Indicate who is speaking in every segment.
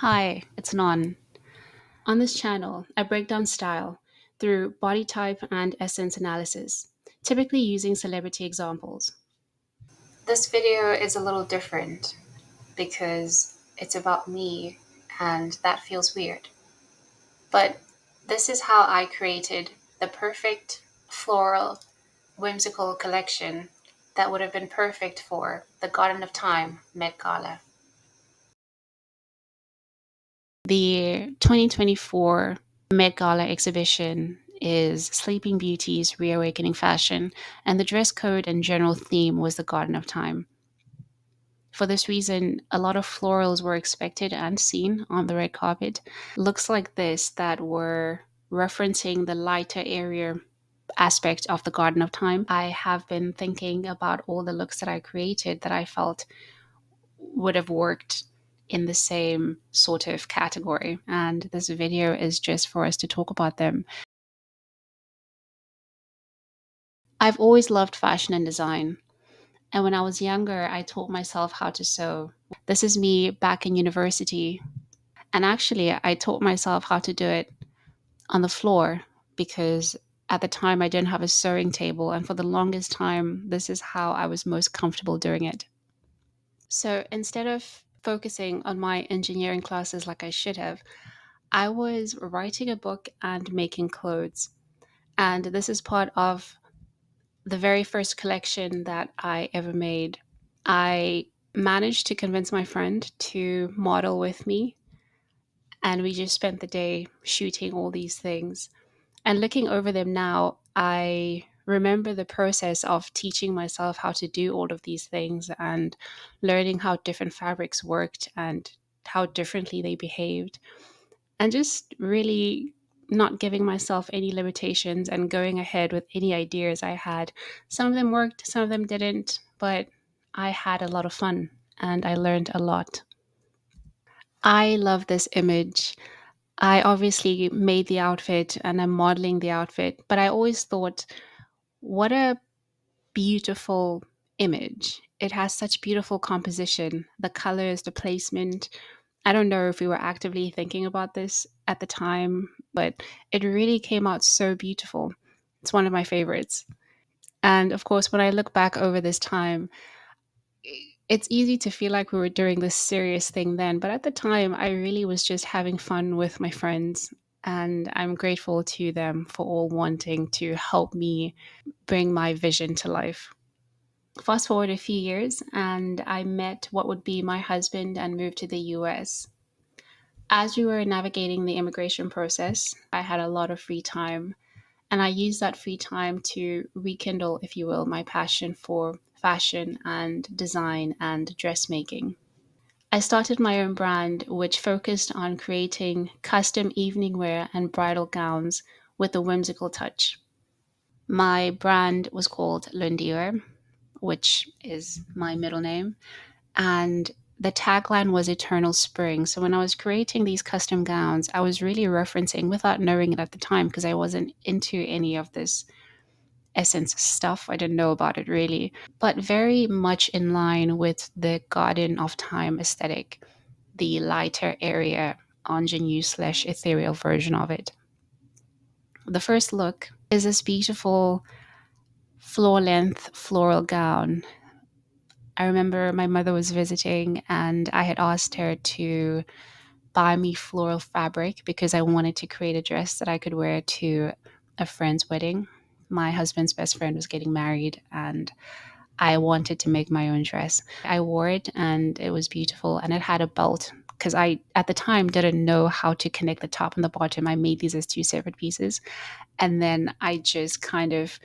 Speaker 1: Hi, it's Non. On this channel, I break down style through body type and essence analysis, typically using celebrity examples. This video is a little different because it's about me and that feels weird. But this is how I created the perfect floral whimsical collection that would have been perfect for the Garden of Time Met Gala. The 2024 Met Gala exhibition is Sleeping Beauty's Reawakening Fashion, and the dress code and general theme was the Garden of Time. For this reason, a lot of florals were expected and seen on the red carpet. Looks like this that were referencing the lighter area aspect of the Garden of Time. I have been thinking about all the looks that I created that I felt would have worked in the same sort of category. And this video is just for us to talk about them. I've always loved fashion and design. And when I was younger, I taught myself how to sew. This is me back in university. And actually, I taught myself how to do it on the floor because at the time I didn't have a sewing table. And for the longest time, this is how I was most comfortable doing it. So instead of focusing on my engineering classes like I should have, I was writing a book and making clothes. And this is part of the very first collection that I ever made. I managed to convince my friend to model with me, and we just spent the day shooting all these things. And looking over them now, I remember the process of teaching myself how to do all of these things and learning how different fabrics worked and how differently they behaved, and just really not giving myself any limitations and going ahead with any ideas I had. Some of them worked, some of them didn't, but I had a lot of fun and I learned a lot. I love this image. I obviously made the outfit and I'm modeling the outfit, but I always thought, what a beautiful image. It has such beautiful composition, the colors, the placement. I don't know if we were actively thinking about this at the time, but it really came out so beautiful. It's one of my favorites. And of course, when I look back over this time, it's easy to feel like we were doing this serious thing then. But at the time, I really was just having fun with my friends. And I'm grateful to them for all wanting to help me bring my vision to life. Fast forward a few years, and I met what would be my husband and moved to the US. As we were navigating the immigration process, I had a lot of free time, and I used that free time to rekindle, if you will, my passion for fashion and design and dressmaking. I started my own brand, which focused on creating custom evening wear and bridal gowns with a whimsical touch. My brand was called Lundier, which is my middle name, and the tagline was Eternal Spring. So when I was creating these custom gowns, I was really referencing, without knowing it at the time, because I wasn't into any of this essence stuff. I didn't know about it really, but very much in line with the Garden of Time aesthetic, the lighter area ingenue slash ethereal version of it. The first look is this beautiful floor length floral gown. I remember my mother was visiting and I had asked her to buy me floral fabric because I wanted to create a dress that I could wear to a friend's wedding. My husband's best friend was getting married and I wanted to make my own dress. I wore it and it was beautiful, and it had a belt because I at the time didn't know how to connect the top and the bottom. I made these as two separate pieces, and then I just kind of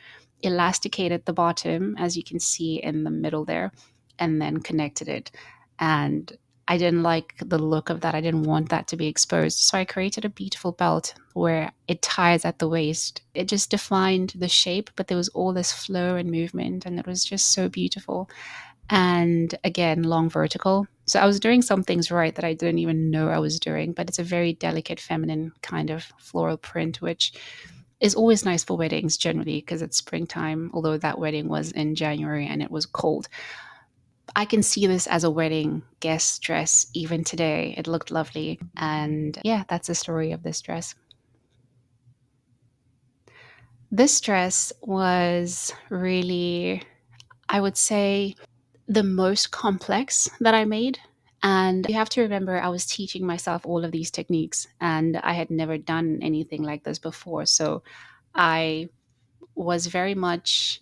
Speaker 1: elasticated the bottom, as you can see in the middle there, and then connected it. And I didn't like the look of that. I didn't want that to be exposed. So I created a beautiful belt where it ties at the waist. It just defined the shape, but there was all this flow and movement, and it was just so beautiful. And again, long vertical. So I was doing some things right that I didn't even know I was doing, but it's a very delicate feminine kind of floral print, which is always nice for weddings generally because it's springtime, although that wedding was in January and it was cold. I can see this as a wedding guest dress even today. It looked lovely. And yeah, that's the story of this dress. This dress was really, I would say, the most complex that I made. And you have to remember, I was teaching myself all of these techniques and I had never done anything like this before. So I was very much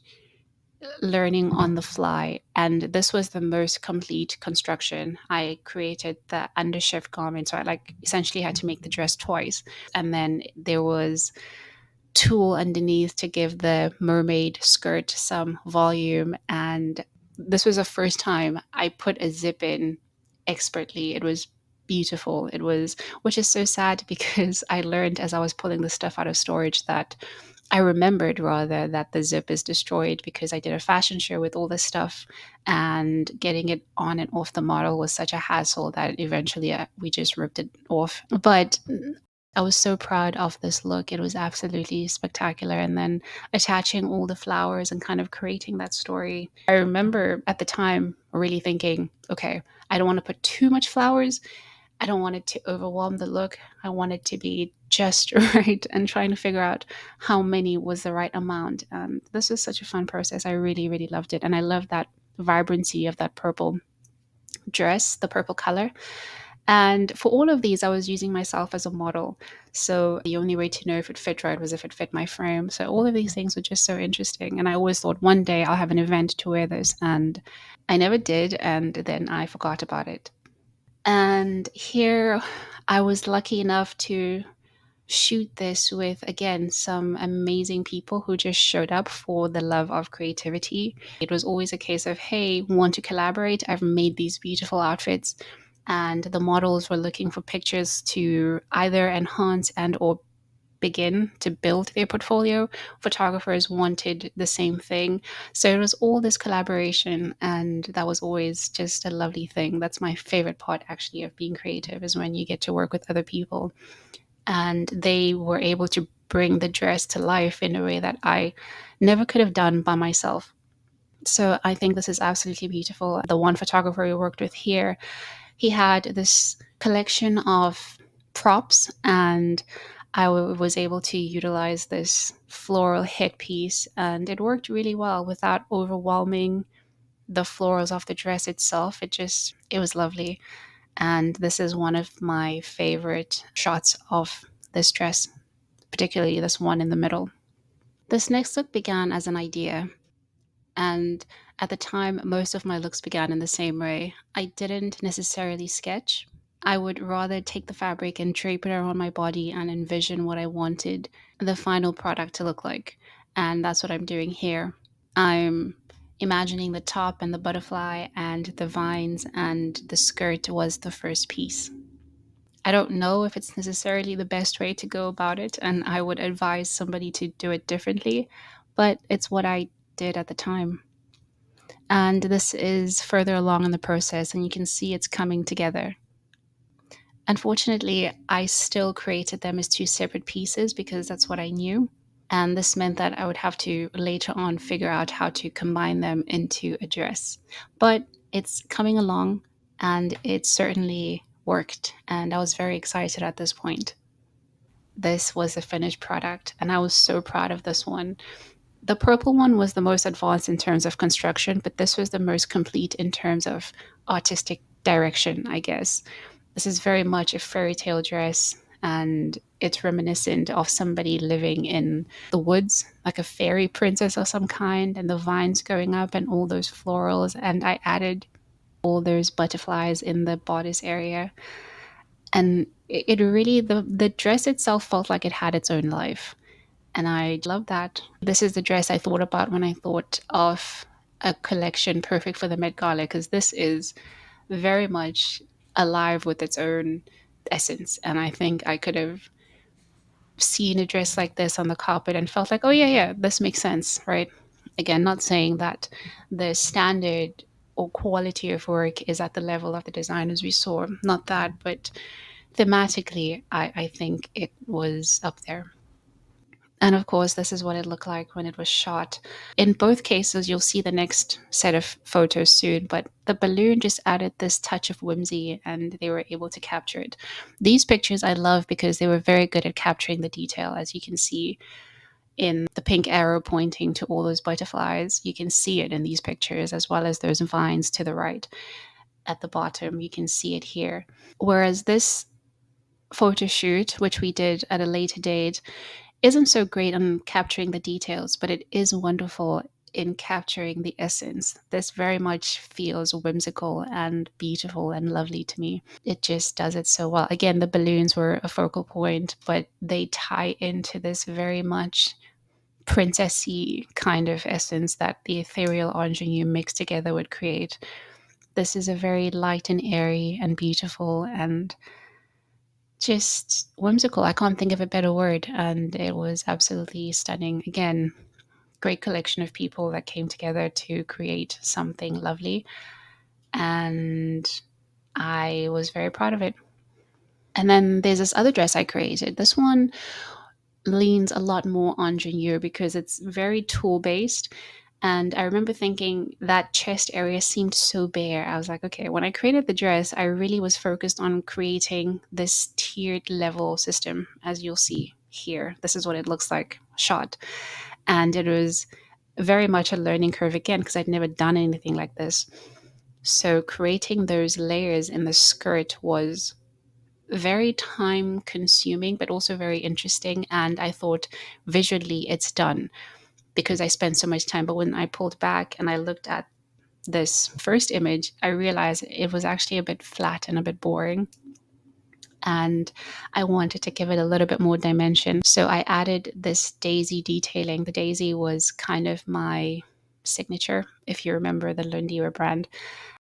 Speaker 1: learning on the fly. And this was the most complete construction. I created the undershift garment. So I like essentially had to make the dress twice. And then there was tulle underneath to give the mermaid skirt some volume. And this was the first time I put a zip in expertly. It was beautiful. It was, which is so sad because I learned as I was pulling the stuff out of storage that I remembered rather that the zip is destroyed because I did a fashion show with all this stuff and getting it on and off the model was such a hassle that eventually we just ripped it off. But I was so proud of this look. It was absolutely spectacular. And then attaching all the flowers and kind of creating that story. I remember at the time really thinking, okay, I don't want to put too much flowers. I don't want it to overwhelm the look. I want it to be just right and trying to figure out how many was the right amount. This was such a fun process. I really, really loved it. And I love that vibrancy of that purple dress, the purple color. And for all of these, I was using myself as a model. So the only way to know if it fit right was if it fit my frame. So all of these things were just so interesting. And I always thought one day I'll have an event to wear this. And I never did. And then I forgot about it. And here I was lucky enough to shoot this with, again, some amazing people who just showed up for the love of creativity. It was always a case of, hey, want to collaborate? I've made these beautiful outfits. And the models were looking for pictures to either enhance and or begin to build their portfolio. Photographers wanted the same thing. So it was all this collaboration and that was always just a lovely thing. That's my favorite part actually of being creative is when you get to work with other people and they were able to bring the dress to life in a way that I never could have done by myself. So I think this is absolutely beautiful. The one photographer we worked with here, he had this collection of props and was able to utilize this floral headpiece and it worked really well without overwhelming the florals of the dress itself. It was lovely. And this is one of my favorite shots of this dress, particularly this one in the middle. This next look began as an idea. And at the time, most of my looks began in the same way. I didn't necessarily sketch. I would rather take the fabric and drape it around my body and envision what I wanted the final product to look like. And that's what I'm doing here. I'm imagining the top and the butterfly and the vines, and the skirt was the first piece. I don't know if it's necessarily the best way to go about it, and I would advise somebody to do it differently, but it's what I did at the time. And this is further along in the process, and you can see it's coming together. Unfortunately, I still created them as two separate pieces because that's what I knew. And this meant that I would have to later on figure out how to combine them into a dress. But it's coming along and it certainly worked. And I was very excited at this point. This was the finished product, and I was so proud of this one. The purple one was the most advanced in terms of construction, but this was the most complete in terms of artistic direction, I guess. This is very much a fairy tale dress, and it's reminiscent of somebody living in the woods, like a fairy princess of some kind, and the vines going up and all those florals. And I added all those butterflies in the bodice area. And it really, the dress itself felt like it had its own life. And I love that. This is the dress I thought about when I thought of a collection perfect for the Met Gala, because this is very much alive with its own essence. And I think I could have seen a dress like this on the carpet and felt like, oh, yeah, yeah, this makes sense, right? Again, not saying that the standard or quality of work is at the level of the designers we saw, not that, but thematically, I think it was up there. And of course, this is what it looked like when it was shot. In both cases, you'll see the next set of photos soon, but the balloon just added this touch of whimsy and they were able to capture it. These pictures I love because they were very good at capturing the detail. As you can see in the pink arrow pointing to all those butterflies, you can see it in these pictures, as well as those vines to the right at the bottom. You can see it here. Whereas this photo shoot, which we did at a later date, isn't so great on capturing the details, but it is wonderful in capturing the essence. This very much feels whimsical and beautiful and lovely to me. It just does it so well. Again, the balloons were a focal point, but they tie into this very much princessy kind of essence that the ethereal ingenue mixed together would create. This is a very light and airy and beautiful and just whimsical. I can't think of a better word. And it was absolutely stunning. Again, great collection of people that came together to create something lovely. And I was very proud of it. And then there's this other dress I created. This one leans a lot more ingenue because it's very tool based. And I remember thinking that chest area seemed so bare. I was like, okay, when I created the dress, I really was focused on creating this tiered level system, as you'll see here. This is what it looks like shot. And it was very much a learning curve again because I'd never done anything like this. So creating those layers in the skirt was very time consuming, but also very interesting. And I thought visually it's done because I spent so much time. But when I pulled back and I looked at this first image, I realized it was actually a bit flat and a bit boring. And I wanted to give it a little bit more dimension. So I added this daisy detailing. The daisy was kind of my signature, if you remember the Lundira brand.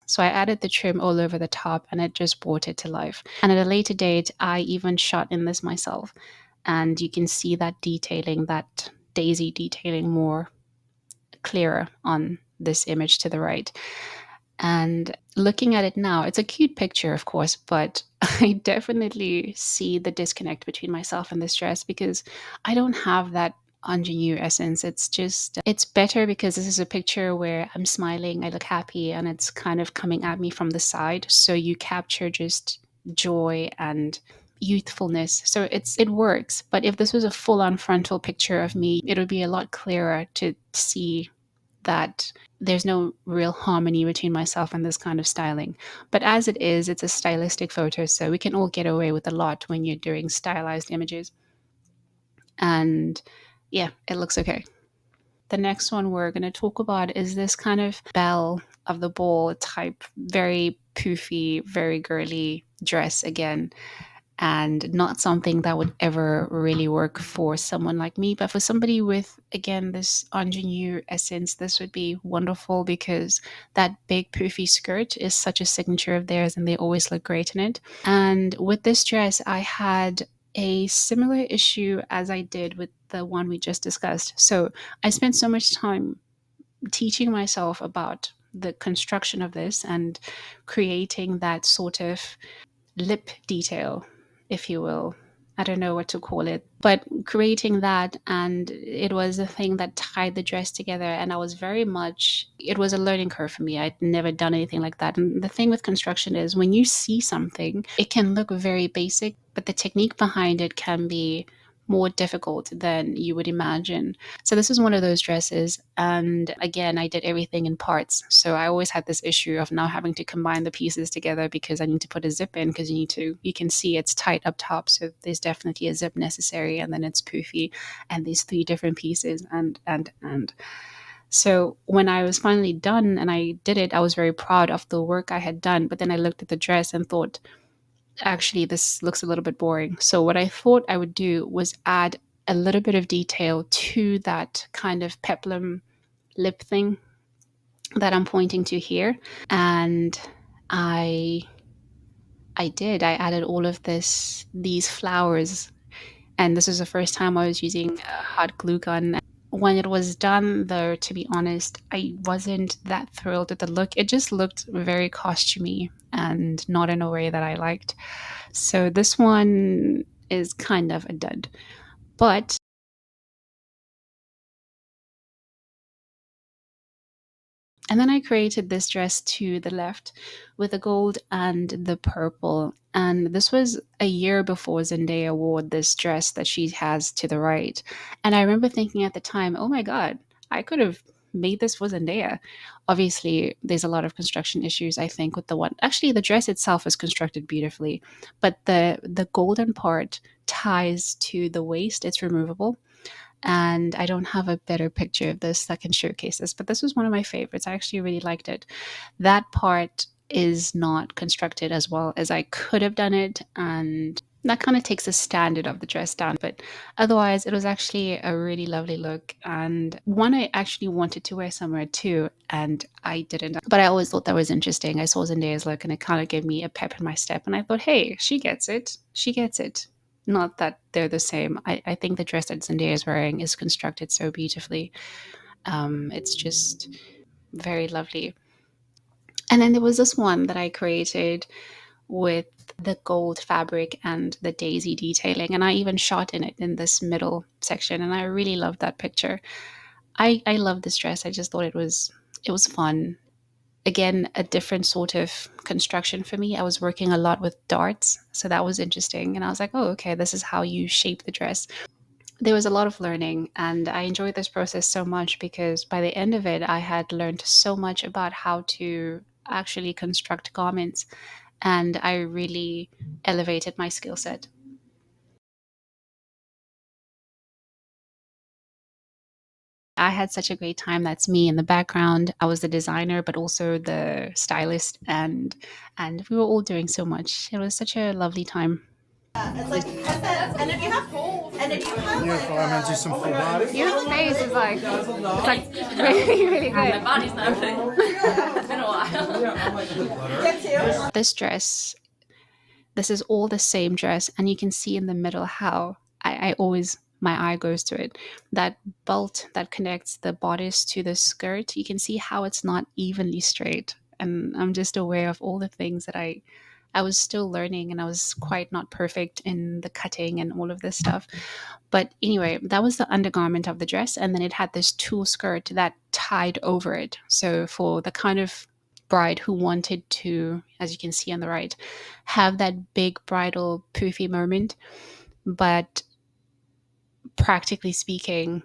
Speaker 1: So I added the trim all over the top and it just brought it to life. And at a later date, I even shot in this myself. And you can see that detailing, that daisy detailing more clearer on this image to the right. And looking at it now, it's a cute picture, of course, but I definitely see the disconnect between myself and this dress because I don't have that ingenue essence. It's just, it's better because this is a picture where I'm smiling, I look happy, and it's kind of coming at me from the side. So you capture just joy and youthfulness. So it works. But if this was a full on frontal picture of me, it would be a lot clearer to see that there's no real harmony between myself and this kind of styling. But as it is, it's a stylistic photo, so we can all get away with a lot when you're doing stylized images. And yeah, it looks okay. The next one we're going to talk about is this kind of belle of the ball type, very poofy, very girly dress again, and not something that would ever really work for someone like me. But for somebody with, again, this ingenue essence, this would be wonderful because that big poofy skirt is such a signature of theirs and they always look great in it. And with this dress, I had a similar issue as I did with the one we just discussed. So I spent so much time teaching myself about the construction of this and creating that sort of lip detail, if you will. I don't know what to call it, but creating that, and it was a thing that tied the dress together. And I was very much, it was a learning curve for me. I'd never done anything like that. And the thing with construction is when you see something, it can look very basic, but the technique behind it can be more difficult than you would imagine. So this is one of those dresses. And again, I did everything in parts. So I always had this issue of now having to combine the pieces together because I need to put a zip in because you can see it's tight up top. So there's definitely a zip necessary. And then it's poofy and these three different pieces and. So when I was finally done and I did it, I was very proud of the work I had done. But then I looked at the dress and thought, actually, this looks a little bit boring. So what I thought I would do was add a little bit of detail to that kind of peplum lip thing that I'm pointing to here. And I I added all of these flowers. And this is the first time I was using a hot glue gun. When it was done, though, to be honest, I wasn't that thrilled with the look. It just looked very costumey and not in a way that I liked. So this one is kind of a dud. But And then I created this dress to the left with the gold and the purple. And this was a year before Zendaya wore this dress that she has to the right. And I remember thinking at the time, oh my God, I could have made this for Zendaya. Obviously, there's a lot of construction issues, I think, with the one. Actually, the dress itself is constructed beautifully, but the golden part ties to the waist. It's removable, and I don't have a better picture of this that can showcase this, but this was one of my favorites. I actually really liked it. That part is not constructed as well as I could have done it, and that kind of takes the standard of the dress down. But otherwise, it was actually a really lovely look, and one I actually wanted to wear somewhere too, and I didn't. But I always thought that was interesting. I saw Zendaya's look, and it kind of gave me a pep in my step, and I thought, hey, she gets it. She gets it. Not that they're the same. I think the dress that Zendaya is wearing is constructed so beautifully. It's just very lovely. And then there was this one that I created with the gold fabric and the daisy detailing. And I even shot in it in this middle section. And I really loved that picture. I love this dress. I just thought it was fun. Again, a different sort of construction for me. I was working a lot with darts, so that was interesting. And I was like, oh, okay, this is how you shape the dress. There was a lot of learning, and I enjoyed this process so much because by the end of it, I had learned so much about how to actually construct garments, and I really elevated my skill set. I had such a great time. That's me in the background. I was the designer, but also the stylist, and we were all doing so much. It was such a lovely time.
Speaker 2: It's like, and if you have, and if you have beautiful, like, I'm gonna do some full body.
Speaker 1: Your face is like, it's like really, really good. My body's not really. It's been a while. This dress, this is all the same dress, and you can see in the middle how I always my eye goes to it. That belt that connects the bodice to the skirt, you can see how it's not evenly straight. And I'm just aware of all the things that I was still learning, and I was quite not perfect in the cutting and all of this stuff. But anyway, that was the undergarment of the dress. And then it had this tulle skirt that tied over it. So for the kind of bride who wanted to, as you can see on the right, have that big bridal poofy moment, but practically speaking,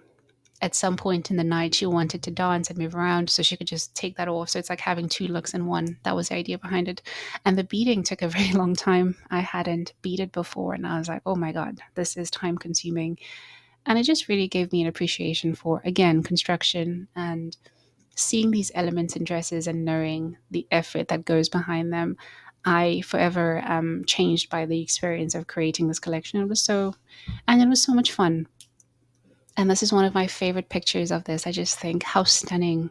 Speaker 1: at some point in the night, she wanted to dance and move around, so she could just take that off. So it's like having two looks in one. That was the idea behind it. And the beading took a very long time. I hadn't beaded before, and I was like, oh my God, this is time consuming. And it just really gave me an appreciation for, again, construction and seeing these elements in dresses and knowing the effort that goes behind them. I forever am changed by the experience of creating this collection. And it was so much fun. And this is one of my favorite pictures of this. I just think how stunning.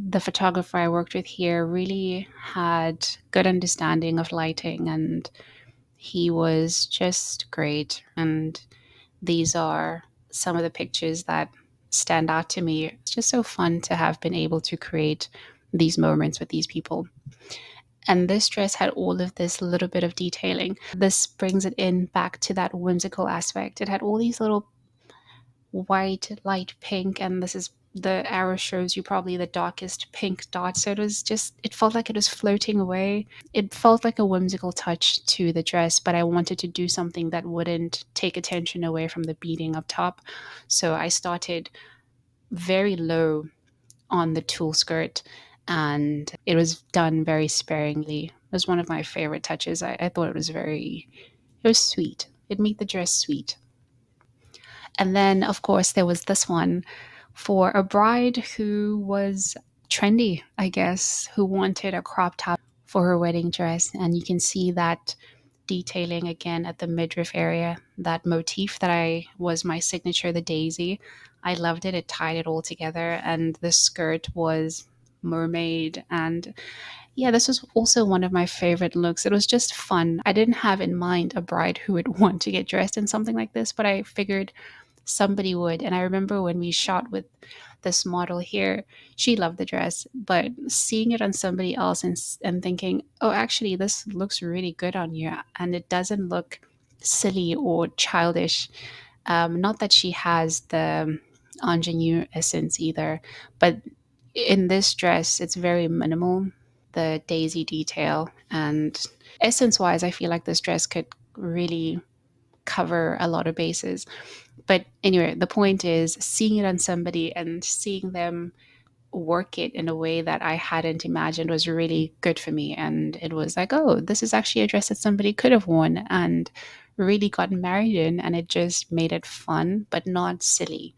Speaker 1: The photographer I worked with here really had good understanding of lighting, and he was just great. And these are some of the pictures that stand out to me. It's just so fun to have been able to create these moments with these people. And this dress had all of this little bit of detailing. This brings it in back to that whimsical aspect. It had all these little white, light pink, and this is the arrow shows you probably the darkest pink dot. So it was just, it felt like it was floating away. It felt like a whimsical touch to the dress, but I wanted to do something that wouldn't take attention away from the beading up top. So I started very low on the tulle skirt, and it was done very sparingly. It was one of my favorite touches. I thought it was sweet. It made the dress sweet. And then, of course, there was this one for a bride who was trendy, I guess, who wanted a crop top for her wedding dress. And you can see that detailing again at the midriff area, that motif that I was my signature, the daisy. I loved it. It tied it all together. And the skirt was mermaid. And yeah, this was also one of my favorite looks. It was just fun. I didn't have in mind a bride who would want to get dressed in something like this, but I figured somebody would. And I remember when we shot with this model here, she loved the dress, but seeing it on somebody else and thinking, oh, actually, this looks really good on you. And it doesn't look silly or childish. Not that she has the ingenue essence either, but In this dress, it's very minimal, the daisy detail. And essence wise, I feel like this dress could really cover a lot of bases. But anyway, the point is seeing it on somebody and seeing them work it in a way that I hadn't imagined was really good for me. And it was like, oh, this is actually a dress that somebody could have worn and really gotten married in. And it just made it fun, but not silly.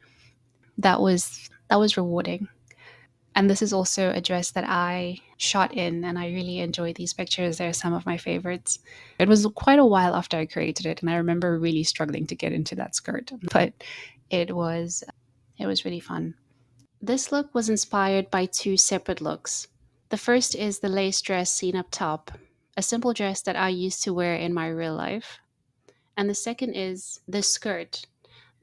Speaker 1: That was rewarding. And this is also a dress that I shot in, and I really enjoyed these pictures. They're some of my favorites. It was quite a while after I created it, and I remember really struggling to get into that skirt, but it was it was really fun. This look was inspired by two separate looks. The first is the lace dress seen up top, a simple dress that I used to wear in my real life. And the second is the skirt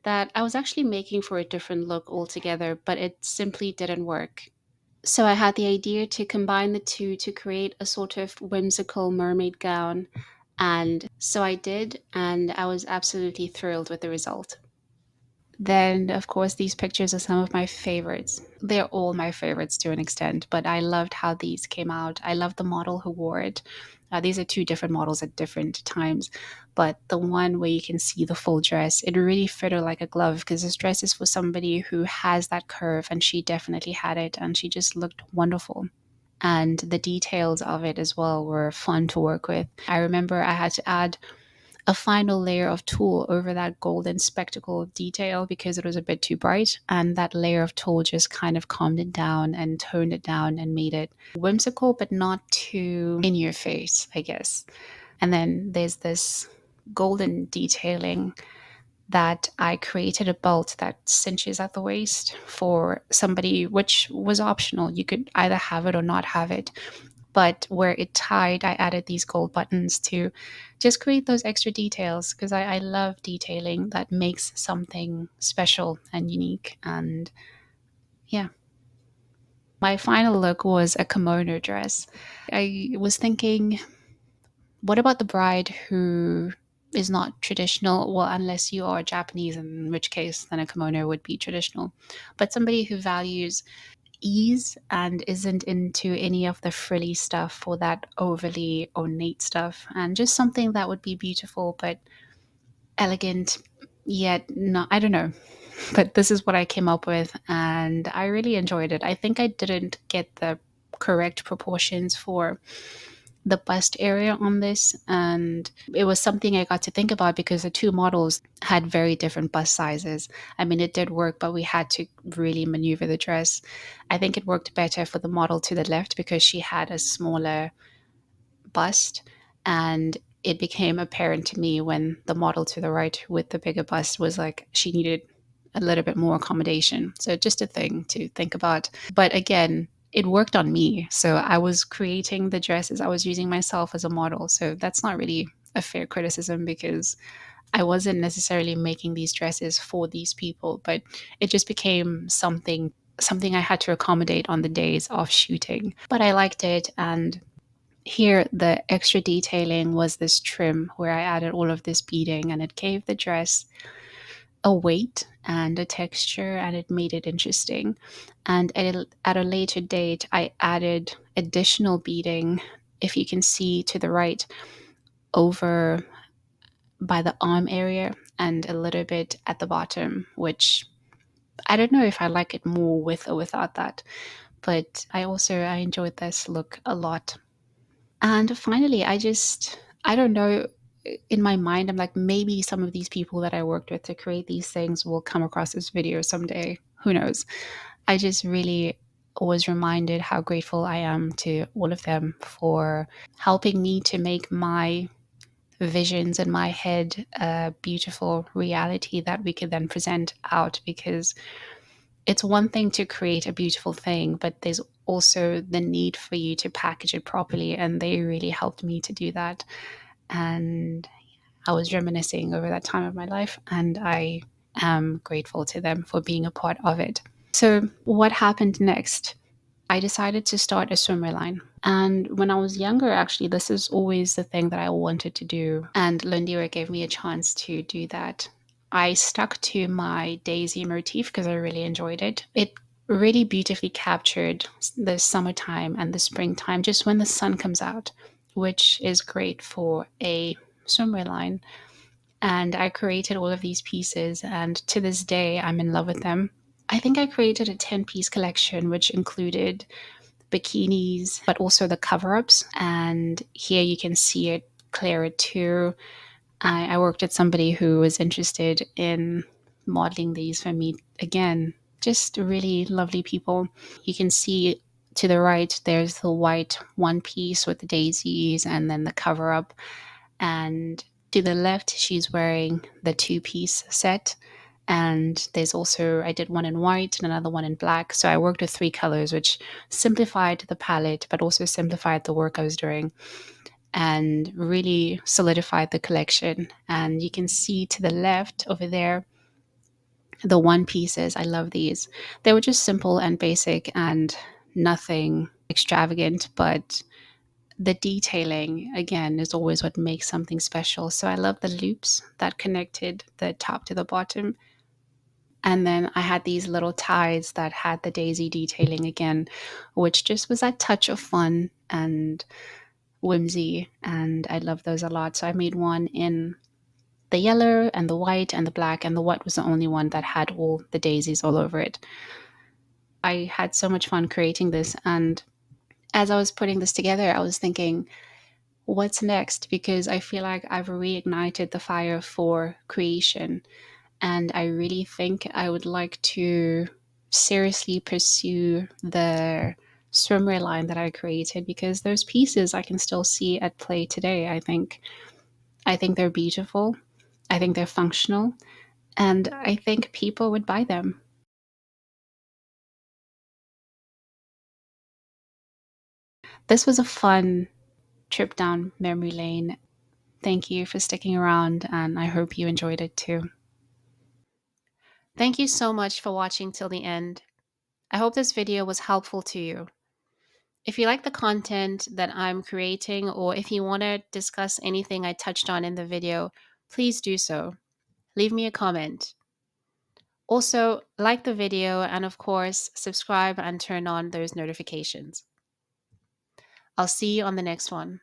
Speaker 1: that I was actually making for a different look altogether, but it simply didn't work. So I had the idea to combine the two to create a sort of whimsical mermaid gown. And so I did, and I was absolutely thrilled with the result. Then, of course, these pictures are some of my favorites. They're all my favorites to an extent, but I loved how these came out. I love the model who wore it. These are two different models at different times, but the one where you can see the full dress, it really fit her like a glove because this dress is for somebody who has that curve, and she definitely had it, and she just looked wonderful. And the details of it as well were fun to work with. I remember I had to add a final layer of tulle over that golden spectacle detail because it was a bit too bright. And that layer of tulle just kind of calmed it down and toned it down and made it whimsical, but not too in your face, I guess. And then there's this golden detailing that I created a belt that cinches at the waist for somebody, which was optional. You could either have it or not have it, but where it tied, I added these gold buttons to just create those extra details because I love detailing that makes something special and unique. And yeah, my final look was a kimono dress. I was thinking, what about the bride who is not traditional? Well, unless you are Japanese, in which case then a kimono would be traditional. But somebody who values ease and isn't into any of the frilly stuff or that overly ornate stuff, and just something that would be beautiful but elegant, yet not, I don't know. But this is what I came up with, and I really enjoyed it. I think I didn't get the correct proportions for the bust area on this, and it was something I got to think about because the two models had very different bust sizes. I mean, it did work, but we had to really maneuver the dress. I think it worked better for the model to the left because she had a smaller bust, and it became apparent to me when the model to the right with the bigger bust was like she needed a little bit more accommodation. So just a thing to think about. But again, it worked on me. So I was creating the dresses. I was using myself as a model. So that's not really a fair criticism because I wasn't necessarily making these dresses for these people, but it just became something I had to accommodate on the days of shooting. But I liked it, and here the extra detailing was this trim where I added all of this beading, and it gave the dress a weight and a texture, and it made it interesting. And at a later date I added additional beading, if you can see to the right, over by the arm area and a little bit at the bottom, which I don't know if I like it more with or without that. But I enjoyed this look a lot. And finally, I don't know, in my mind, I'm like, maybe some of these people that I worked with to create these things will come across this video someday. Who knows? I just really was reminded how grateful I am to all of them for helping me to make my visions in my head a beautiful reality that we could then present out, because it's one thing to create a beautiful thing, but there's also the need for you to package it properly. And they really helped me to do that. And I was reminiscing over that time of my life, and I am grateful to them for being a part of it. So, what happened next? I decided to start a swimwear line. And when I was younger, actually, this is always the thing that I wanted to do. And Lundira gave me a chance to do that. I stuck to my daisy motif because I really enjoyed it. It really beautifully captured the summertime and the springtime, just when the sun comes out, which is great for a swimwear line. And I created all of these pieces, and to this day, I'm in love with them. I think I created a 10-piece collection, which included bikinis, but also the cover ups. And here you can see it clearer too. I worked with somebody who was interested in modeling these for me. Again, just really lovely people. You can see to the right, there's the white one piece with the daisies and then the cover up. And to the left, she's wearing the two-piece set. And there's also, I did one in white and another one in black. So I worked with three colors, which simplified the palette, but also simplified the work I was doing and really solidified the collection. And you can see to the left over there, the one pieces. I love these. They were just simple and basic and nothing extravagant, but the detailing again is always what makes something special. So I love the loops that connected the top to the bottom. And then I had these little ties that had the daisy detailing again, which just was that touch of fun and whimsy. And I love those a lot. So I made one in the yellow and the white and the black, and the white was the only one that had all the daisies all over it. I had so much fun creating this. And as I was putting this together, I was thinking, what's next? Because I feel like I've reignited the fire for creation. And I really think I would like to seriously pursue the swimwear line that I created, because those pieces I can still see at play today. I think they're beautiful. I think they're functional, and I think people would buy them. This was a fun trip down memory lane. Thank you for sticking around, and I hope you enjoyed it too. Thank you so much for watching till the end. I hope this video was helpful to you. If you like the content that I'm creating, or if you want to discuss anything I touched on in the video, please do so. Leave me a comment. Also, like the video and, of course, subscribe and turn on those notifications. I'll see you on the next one.